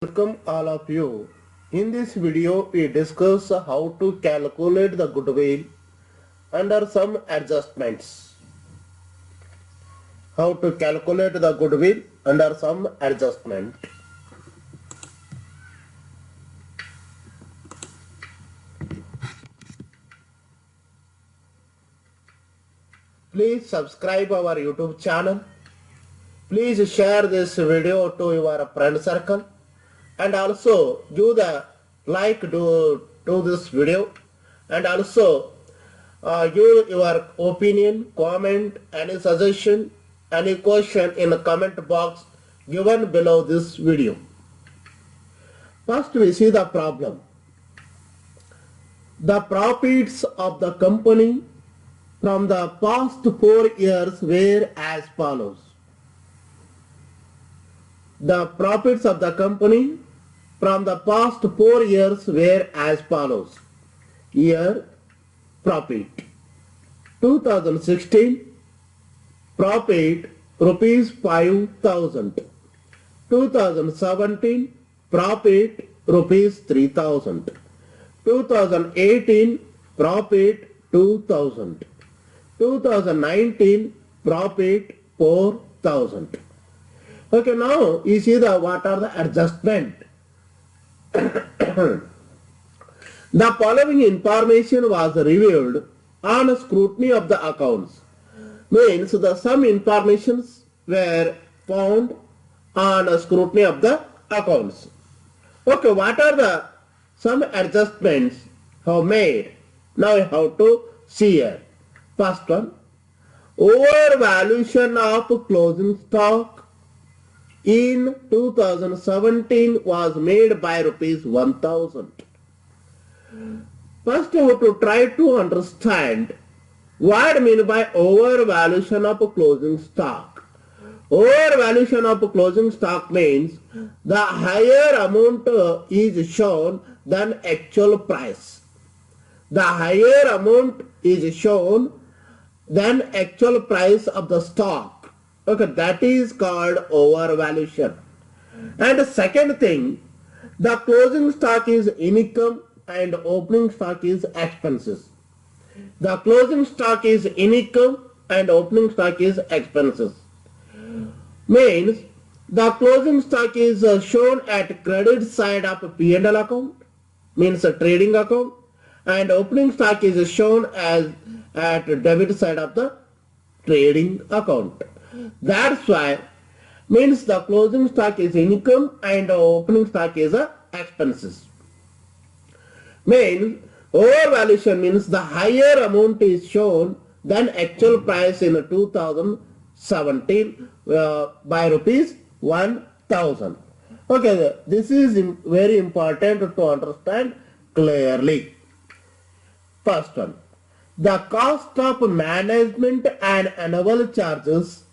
Welcome all of you. In this video we discuss how to calculate the goodwill under some adjustments. How to calculate the goodwill under some adjustment. Please subscribe our YouTube channel. Please share this video to your friend circle. And also give the like to this video, and also give your opinion, comment, any suggestion, any question in the comment box given below this video. First we see the problem. The profits of the company from the past 4 years were as follows. The profits of the company from the past 4 years were as follows. Year profit 2016 profit rupees 5,000, 2017 profit rupees 3,000, 2018 profit 2,000, 2019 profit 4,000. Okay, now you see what are the adjustment. The following information was revealed on scrutiny of the accounts. Means some informations were found on scrutiny of the accounts. Okay, what are some adjustments have made? Now we have to see here. First one, overvaluation of closing stock in 2017 was made by rupees 1,000. First you have to try to understand what I mean by overvaluation of closing stock. Overvaluation of closing stock means the higher amount is shown than actual price. The higher amount is shown than actual price of the stock. Okay, that is called overvaluation. And the second thing, the closing stock is income and opening stock is expenses. The closing stock is income and opening stock is expenses. Means the closing stock is shown at credit side of P&L account, means a trading account, and opening stock is shown as at debit side of the trading account. That's why means the closing stock is income and opening stock is expenses. Means overvaluation means the higher amount is shown than actual price in 2017 by rupees 1,000. Okay, this is very important to understand clearly. First one, the cost of management and annual charges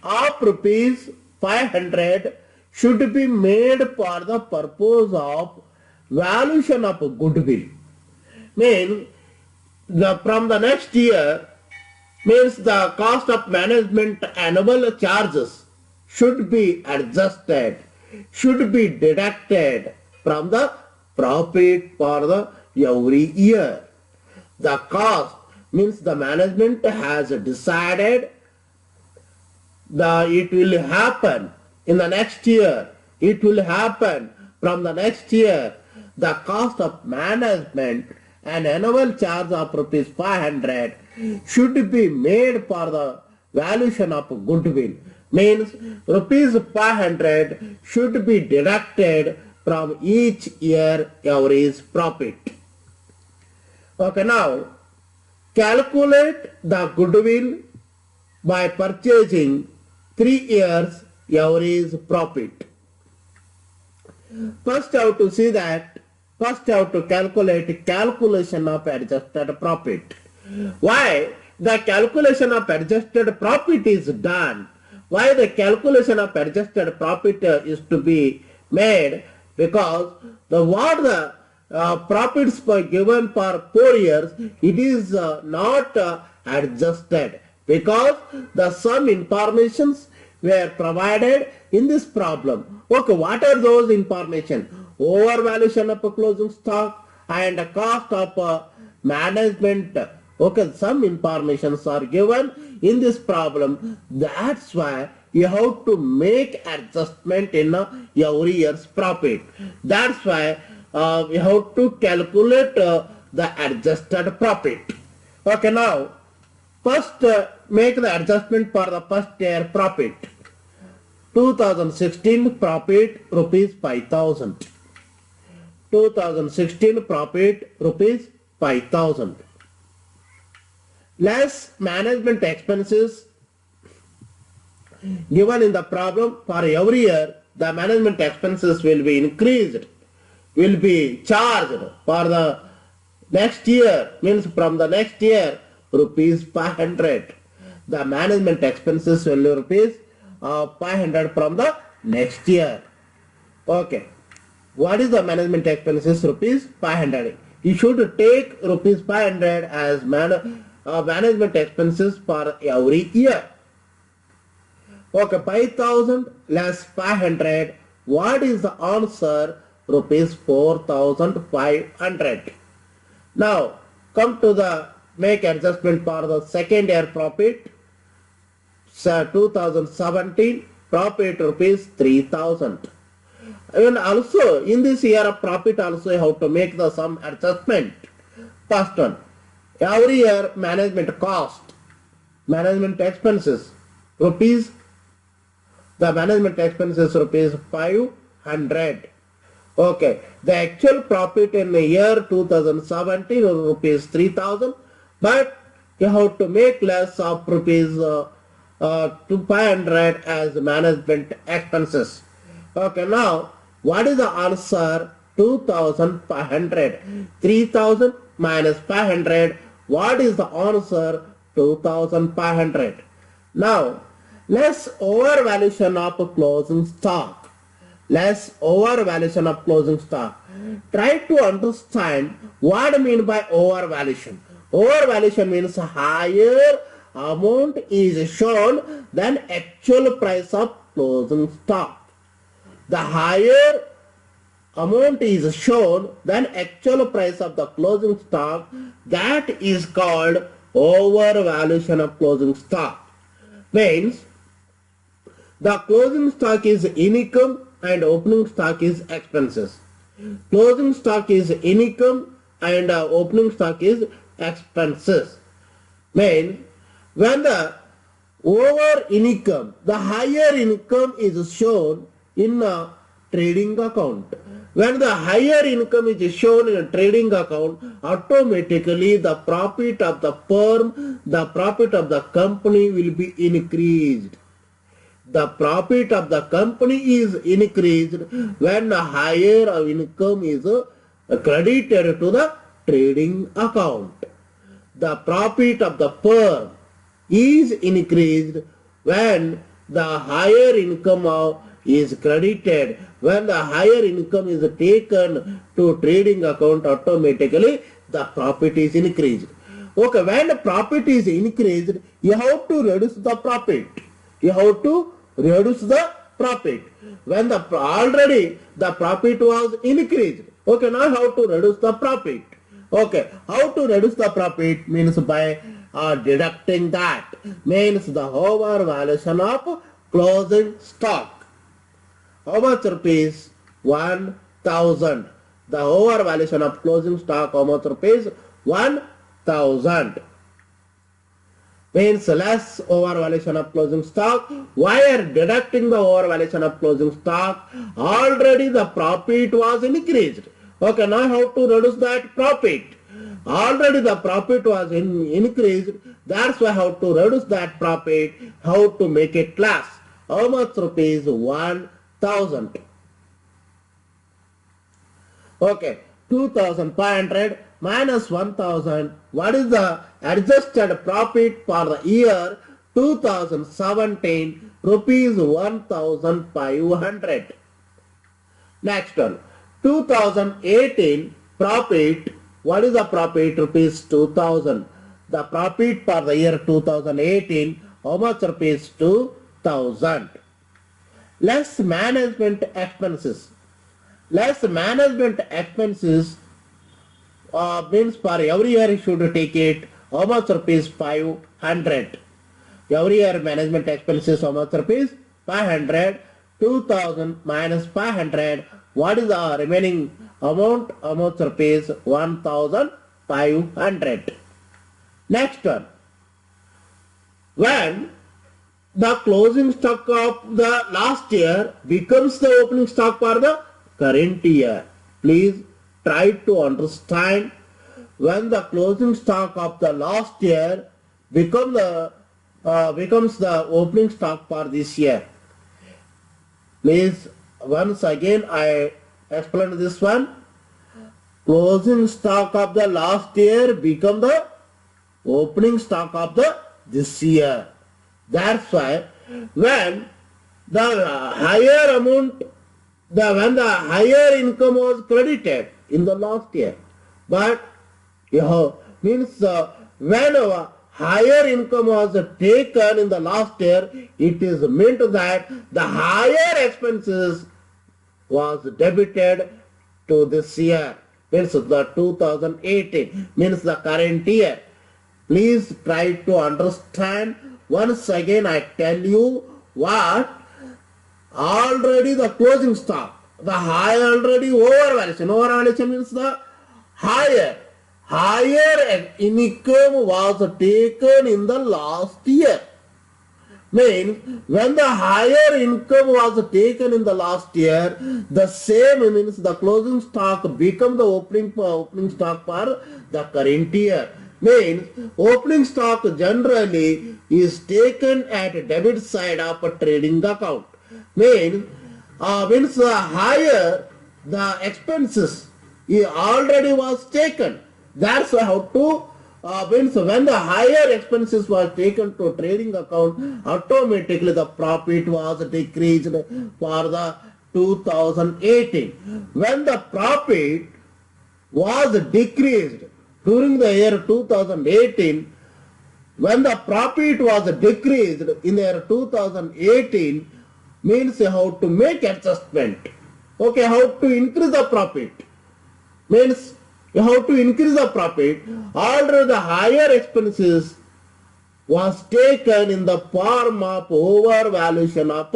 of rupees 500 should be made for the purpose of valuation of goodwill. Means from the next year, means the cost of management annual charges should be adjusted, should be deducted from the profit for the every year. The cost means the management has decided it will happen in the next year. It will happen from the next year. The cost of management and annual charge of rupees 500 should be made for the valuation of goodwill. Means rupees 500 should be deducted from each year average profit. Okay, now calculate the goodwill by purchasing 3 years average profit. First you have to see that. First you have to calculate calculation of adjusted profit. Why the calculation of adjusted profit is done? Why the calculation of adjusted profit is to be made? Because what the profits were given for 4 years, it is not adjusted because the some informations were provided in this problem. Okay, what are those information? Overvaluation of a closing stock and the cost of management. Okay, some informations are given in this problem. That's why you have to make adjustment in every year's profit. That's why we have to calculate the adjusted profit. Okay, now first make the adjustment for the first year profit. 2016 profit rupees 5,000. 2016 profit rupees 5,000. Less management expenses given in the problem. For every year the management expenses will be increased, will be charged for the next year, means from the next year rupees 500. The management expenses will be rupees 500 from the next year. Okay, what is the management expenses? Rupees 500. You should take rupees 500 as management expenses for every year. Okay, 5,000 less 500. What is the answer? Rupees 4,500. Now come to the make adjustment for the second year profit. 2017 profit rupees 3,000. And also in this year of profit also you have to make the some adjustment. First one, every year management cost, management expenses rupees, the management expenses rupees 500. Okay, the actual profit in the year 2017 is rupees 3,000, but you have to make less of rupees 500 as management expenses. Okay, now what is the answer? 2,500. 3,000 minus 500. What is the answer? 2,500. Now less overvaluation of closing stock. Less overvaluation of closing stock. Try to understand what I mean by overvaluation. Overvaluation means higher amount is shown than actual price of closing stock. The higher amount is shown than actual price of the closing stock, that is called overvaluation of closing stock. Means the closing stock is income and opening stock is expenses. Closing stock is income and opening stock is expenses. Means when the over income, the higher income is shown in a trading account. When the higher income is shown in a trading account, automatically the profit of the firm, the profit of the company will be increased. The profit of the company is increased when the higher income is credited to the trading account. The profit of the firm is increased when the higher income is credited. When the higher income is taken to trading account, automatically the profit is increased. Okay, when the profit is increased, you have to reduce the profit. You have to reduce the profit. When already the profit was increased. Okay, now how to reduce the profit? Okay, how to reduce the profit means by deducting that. Means the overvaluation of closing stock. How much rupees? 1,000. The overvaluation of closing stock, how much rupees? 1,000. Means less overvaluation of closing stock. Why are deducting the overvaluation of closing stock? Already the profit was increased. Okay, now how to reduce that profit? Already the profit was increased. That's why how to reduce that profit, how to make it less. How much rupees? 1,000. Okay, 2,500 minus 1,000. What is the adjusted profit for the year 2017? Rupees 1,500. Next one, 2018 profit. What is the profit? Rupees 2,000. The profit for the year 2018, how much? Rupees 2,000. less management expenses. Less management expenses means for every year you should take it how much rupees 500. Every year management expenses how much rupees 500. 2000 minus 500. What is the remaining amount? How much rupees 1500. Next one. When the closing stock of the last year becomes the opening stock for the current year. Please try to understand when the closing stock of the last year becomes the opening stock for this year. Please, once again I explain this one. Closing stock of the last year become the opening stock of the this year. That's why when the higher amount, when the higher income was credited in the last year, but means when a higher income was taken in the last year, it is meant that the higher expenses was debited to this year, means the 2018, means the current year. Please try to understand. Once again I tell you what already the closing stock, the high already overvaluation. Overvaluation means the higher income was taken in the last year. Means when the higher income was taken in the last year, the same means the closing stock become the opening stock for the current year. Means opening stock generally is taken at debit side of a trading account. Means the higher the expenses already was taken. That's how to means when the higher expenses was taken to trading account, automatically the profit was decreased for the 2018. When the profit was decreased during the year 2018, when the profit was decreased in the year 2018, means how to make adjustment. Okay, how to increase the profit. Means how to increase the profit. Already the higher expenses was taken in the form of overvaluation of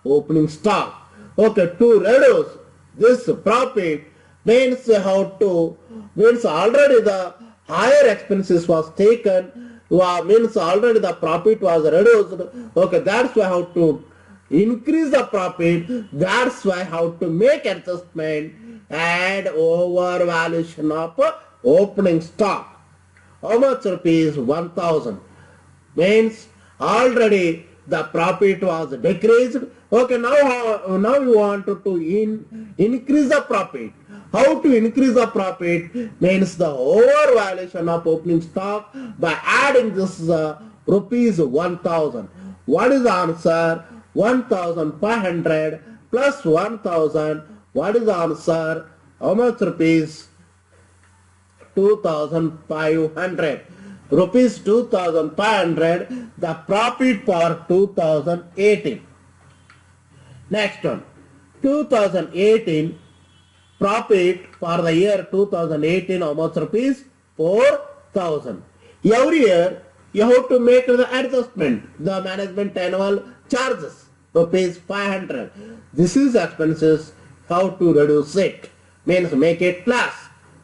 opening stock. Okay, to reduce this profit, means how to, means already the higher expenses was taken, means already the profit was reduced. Okay, that's why how to increase the profit. That's why how to make adjustment and overvaluation of opening stock. How much rupees? 1000. Means already the profit was decreased. Okay, now you want to increase the profit. How to increase the profit? Means the overvaluation of opening stock by adding this rupees 1000. What is the answer? 1500 plus 1000. What is the answer? How much rupees? 2500. Rupees 2500, the profit for 2018. Next one. 2018 profit for the year 2018, how much rupees? 4000. Every year you have to make the adjustment, the management annual charges, rupees 500. This is expenses. How to reduce it? Means make it plus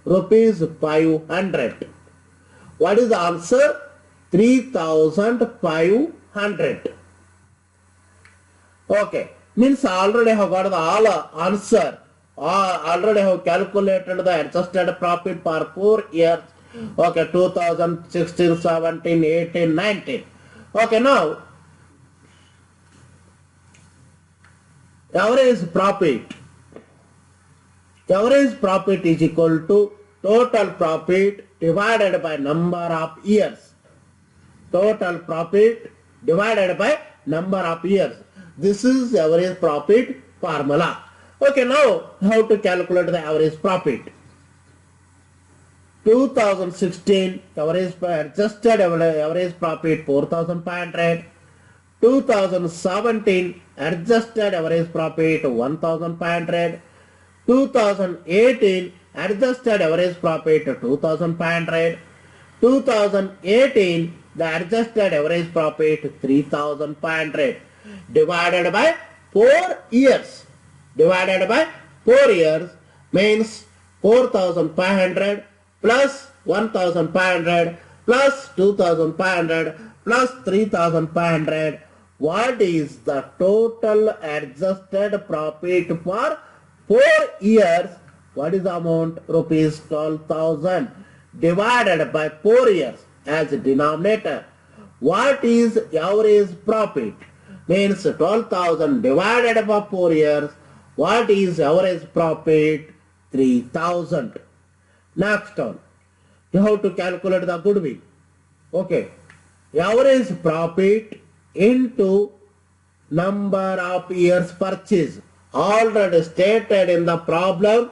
rupees 500. What is the answer? 3500. Okay, means already have got the all answer. Already have calculated the adjusted profit for 4 years. Okay, 2016, 17, 18, 19. Okay, now average profit. Average profit is equal to total profit divided by number of years. Total profit divided by number of years. This is average profit formula. Okay, now how to calculate the average profit? 2016 average adjusted average profit 4500. 2017 adjusted average profit 1,500. 2018 adjusted average profit 2,500. 2018 the adjusted average profit 3,500 divided by 4 years. Divided by 4 years means 4,500 plus 1,500 plus 2,500 plus 3,500. What is the total adjusted profit for 4 years? What is the amount? Rupees 12,000 divided by 4 years as denominator. What is average profit? Means 12,000 divided by 4 years. What is average profit? 3,000. Next one, you have to calculate the goodwill. Okay. Average profit into number of years purchase. Already stated in the problem.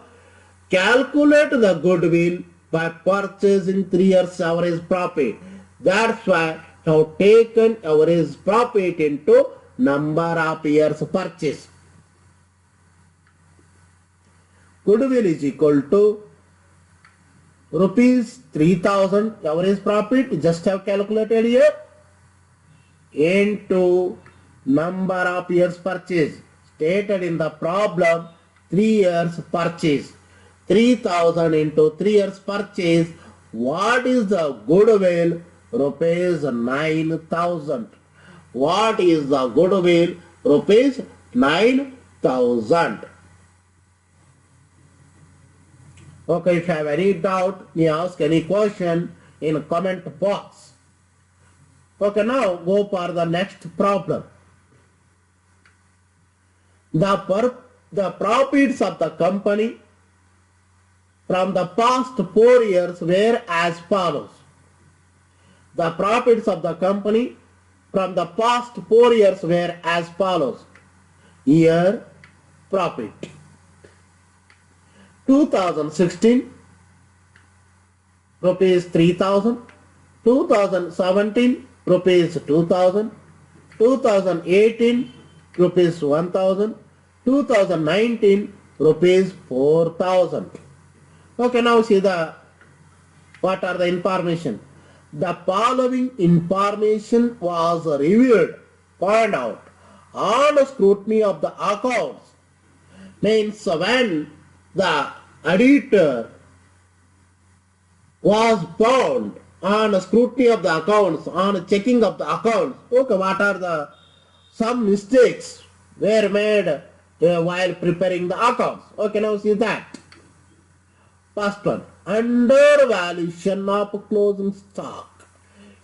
Calculate the goodwill by purchasing 3 years average profit. That's why I have taken average profit into number of years purchase. Goodwill is equal to rupees 3,000 average profit, just have calculated here, into number of years purchase. Stated in the problem, 3 years purchase. 3,000 into 3 years purchase. What is the goodwill? Rupees 9,000. What is the goodwill? Rupees 9,000. Okay, if you have any doubt, you ask any question in comment box. Okay, now go for the next problem. The profits of the company from the past 4 years were as follows. The profits of the company from the past 4 years were as follows. Year profit. 2016 rupees 3,000. 2017 rupees 2,000. 2018 rupees 1,000. 2019 rupees 4,000. Okay, now see what are the information. The following information was reviewed, point out, on scrutiny of the accounts. Means when the auditor was found on scrutiny of the accounts, on checking of the accounts. Okay, what are some mistakes were made while preparing the accounts. Okay, now see that. First one, undervaluation of closing stock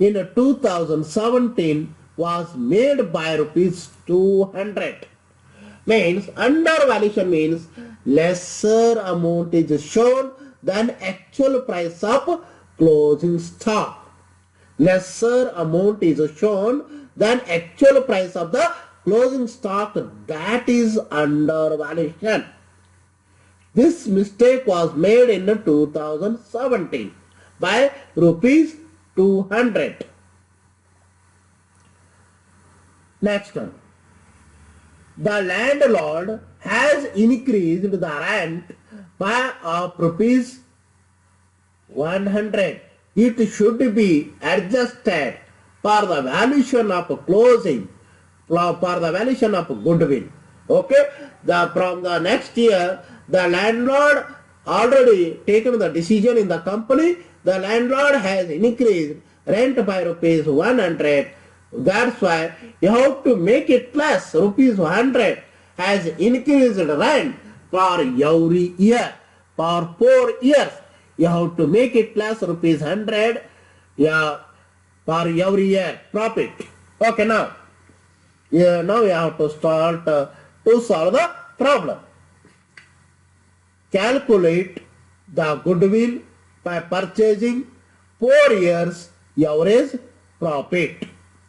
in 2017 was made by rupees 200. Means undervaluation means lesser amount is shown than actual price of closing stock. Lesser amount is shown than actual price of the closing stock, that is undervaluation. This mistake was made in 2017 by rupees 200. Next one. The landlord has increased the rent by rupees 100. It should be adjusted for the valuation of closing, for the valuation of goodwill. Okay, from the next year, the landlord already taken the decision in the company. The landlord has increased rent by rupees 100. That's why you have to make it less. Rupees 100 has increased rent for every year. For 4 years, you have to make it plus rupees 100 for every year profit. Okay, now we have to start to solve the problem. Calculate the goodwill by purchasing 4 years average profit.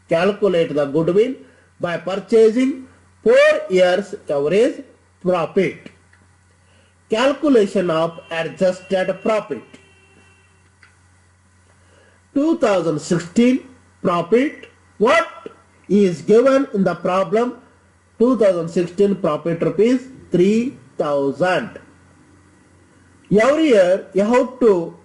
Calculate the goodwill by purchasing 4 years average profit. Calculation of adjusted profit. 2016 profit, what? is given in the problem 2016 profit rupees 3000. Every year you have to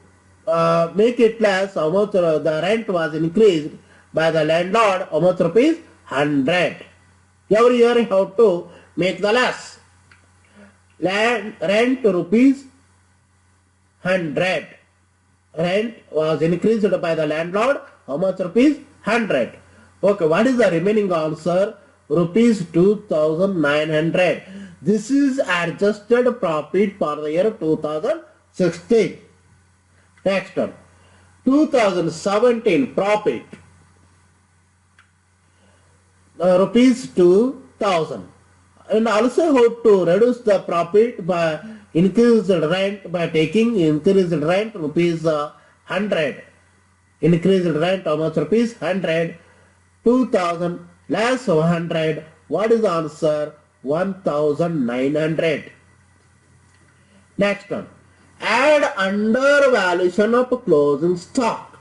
make it less how much the rent was increased by the landlord, how much rupees 100. Every year you have to make the less. Rent rupees 100. Rent was increased by the landlord, how much rupees 100. Okay, what is the remaining answer? Rupees 2900. This is adjusted profit for the year 2016. Next one, 2017 profit, rupees 2000. And also how to reduce the profit by increased rent by taking increased rent rupees 100. Increased rent how much rupees 100. 2000 less 100. What is the answer? 1900. Next one, add undervaluation of closing stock.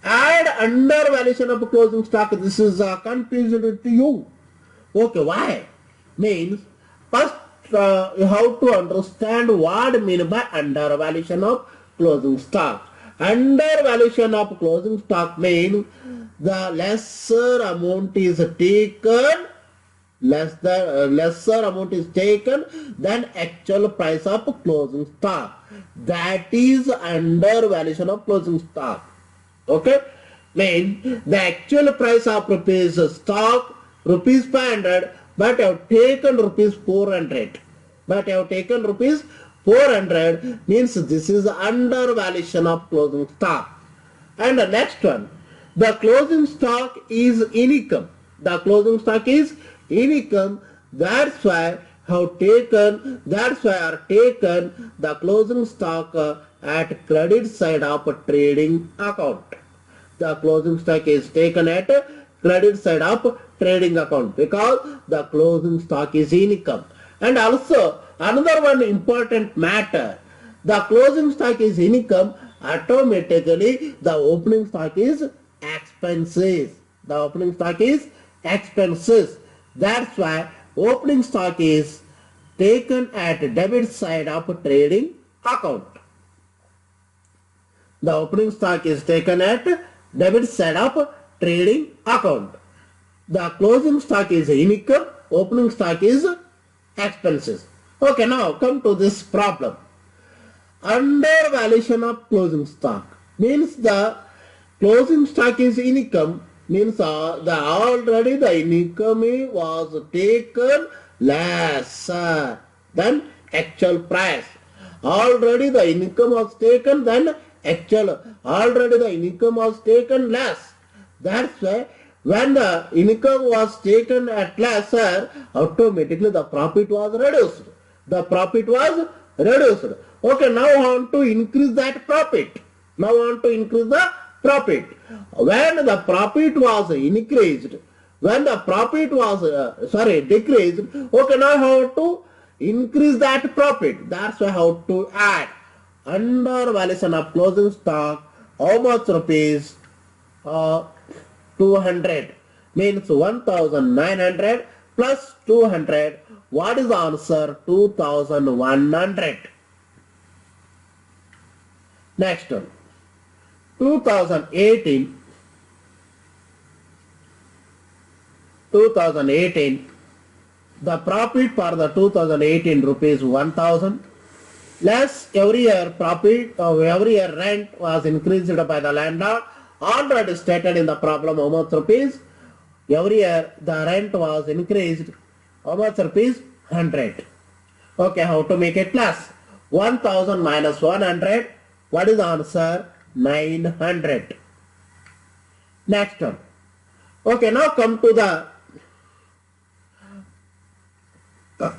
Add undervaluation of closing stock. This is confusing to you. Okay, why? Means first you have to understand what I mean by undervaluation of closing stock. Undervaluation of closing stock means the lesser amount is taken, lesser amount is taken than actual price of closing stock. That is undervaluation of closing stock. Okay, means the actual price of rupees stock rupees 500, but you have taken rupees 400. But you have taken rupees 400 means this is undervaluation of closing stock. And the next one, the closing stock is income. The closing stock is income. That's why have taken. That's why are taken the closing stock at credit side of trading account. The closing stock is taken at credit side of trading account because the closing stock is income. And also another one important matter, the closing stock is income, automatically the opening stock is expenses. The opening stock is expenses. That's why opening stock is taken at debit side of trading account. The opening stock is taken at debit side of trading account. The closing stock is income, opening stock is expenses. Okay, now come to this problem. Undervaluation of closing stock means the closing stock is income, means already the income was taken lesser than actual price. Already the income was taken than actual. Already the income was taken less. That's why when the income was taken at lesser, automatically the profit was reduced. The profit was reduced. Okay, now I want to increase that profit. Now I want to increase the profit. When the profit was increased, when the profit was decreased, okay, now I have to increase that profit. That's why I have to add undervaluation of closing stock. How much rupees? 200 means 1900 plus 200. What is the answer? 2100. Next one, 2018. The profit for the 2018 rupees 1000. Less every year profit of every year rent was increased by the landlord. Already stated in the problem how much rupees. Every year the rent was increased. How much rupees? 100. Okay, how to make it less? 1000 minus 100. What is the answer? 900. Next one. Okay, now come to the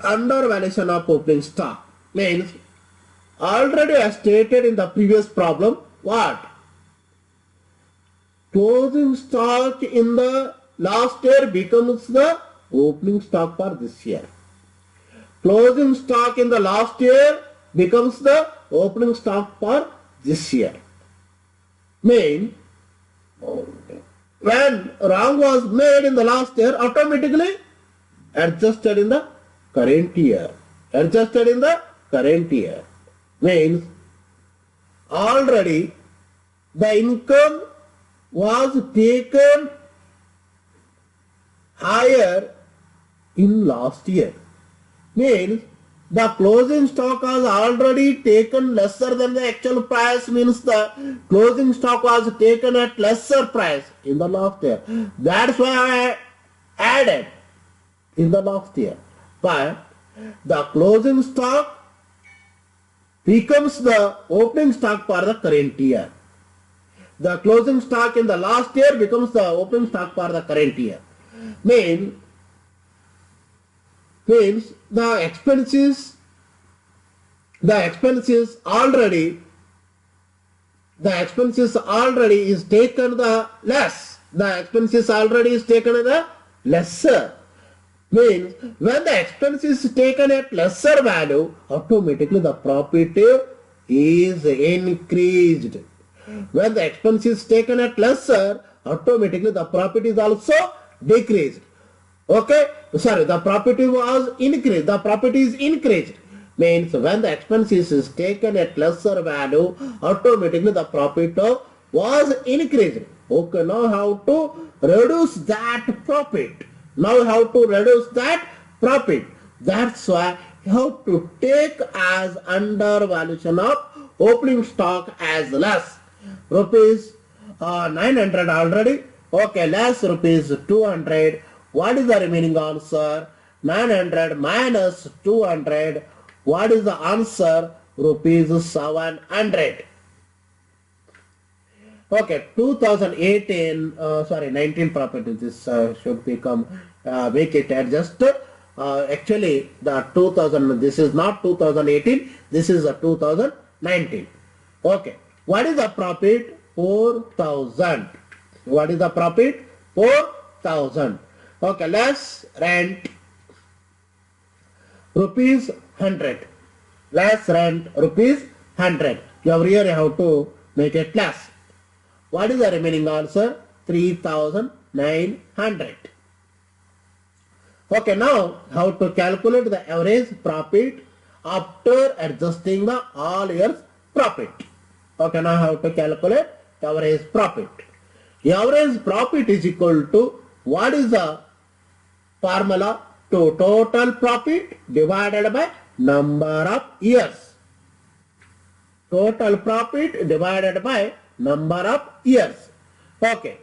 undervaluation of opening stock. Means already as stated in the previous problem, what? Closing stock in the last year becomes the opening stock for this year. Closing stock in the last year becomes the opening stock for this year. Mean when wrong was made in the last year, automatically adjusted in the current year. Adjusted in the current year means already the income was taken higher in last year. Means the closing stock was already taken lesser than the actual price, means the closing stock was taken at lesser price in the last year. That's why I added in the last year. But the closing stock becomes the opening stock for the current year. The closing stock in the last year becomes the opening stock for the current year. Means the expenses already is taken the less. The expenses already is taken the lesser. Means when the expense is taken at lesser value, automatically the profit is increased. When the expense is taken at lesser, automatically the profit is also decreased. Okay, sorry, the profit was increased. The profit is increased. Means when the expense is taken at lesser value, automatically the profit was increased. Okay, now how to reduce that profit? Now how to reduce that profit? That's why you have to take as undervaluation of opening stock as less. Rupees 900 already. Okay, less rupees 200. What is the remaining answer? 900 minus 200. What is the answer? Rupees 700. Okay, 2018, 19 property. This should become, make it adjust. Actually, the 2000, this is not 2018, this is a 2019. Okay, what is the profit? 4,000. What is the profit? 4,000. Okay, less rent rupees 100. Less rent rupees 100. Every year you have to make it less. What is the remaining answer? 3,900. Okay, now how to calculate the average profit after adjusting the all years profit. Okay, now how to calculate average profit. Average profit is equal to, what is the formula? To total profit divided by number of years. Total profit divided by number of years. Okay.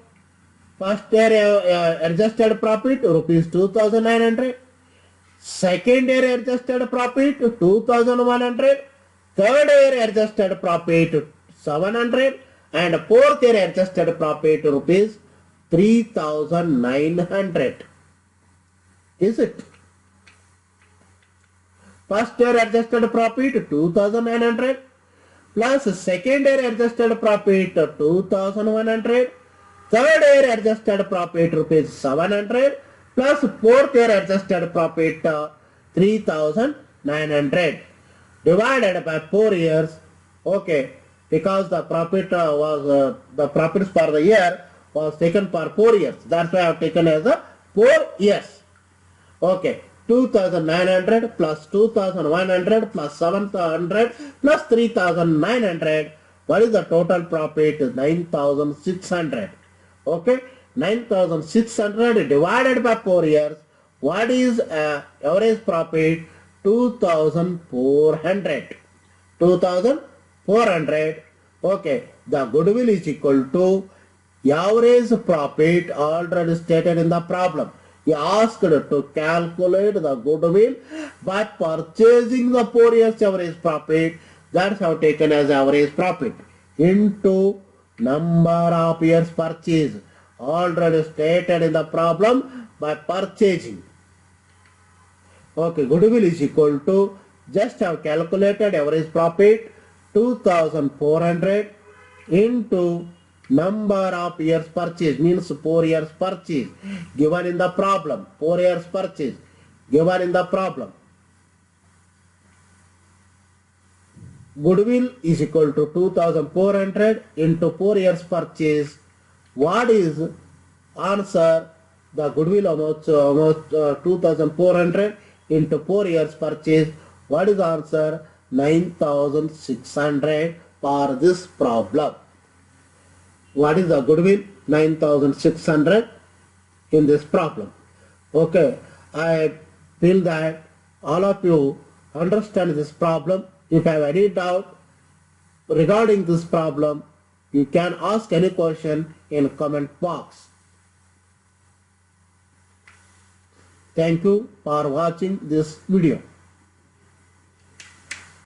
First year adjusted profit rupees 2,900. Second year adjusted profit 2,100. Third year adjusted profit 700. And fourth year adjusted profit rupees 3,900. Is it? First year adjusted profit 2,900 plus second year adjusted profit 2,100, third year adjusted profit rupees 700 plus fourth year adjusted profit 3,900 divided by 4 years. Okay, because the profit was the profits for the year was taken for 4 years. That's why I have taken as a 4 years. Okay, 2,900 plus 2,100 plus 700 plus 3,900. What is the total profit? 9,600. Okay, 9,600 divided by 4 years. What is average profit? 2,400. 2,400. Okay, the goodwill is equal to average profit already stated in the problem. He asked to calculate the goodwill by purchasing the 4 years average profit. That's how taken as average profit into number of years purchased. Already stated in the problem by purchasing. Okay, goodwill is equal to, just have calculated average profit 2,400 into number of years purchase, means 4 years purchase given in the problem. 4 years purchase given in the problem. Goodwill is equal to 2,400 into 4 years purchase. What is Answer, the goodwill amounts to almost 2,400 into 4 years purchase. What is the answer? 9,600 for this problem. What is the goodwill? 9,600 in this problem. Okay, I feel that all of you understand this problem. If I have any doubt regarding this problem, you can ask any question in comment box. Thank you for watching this video.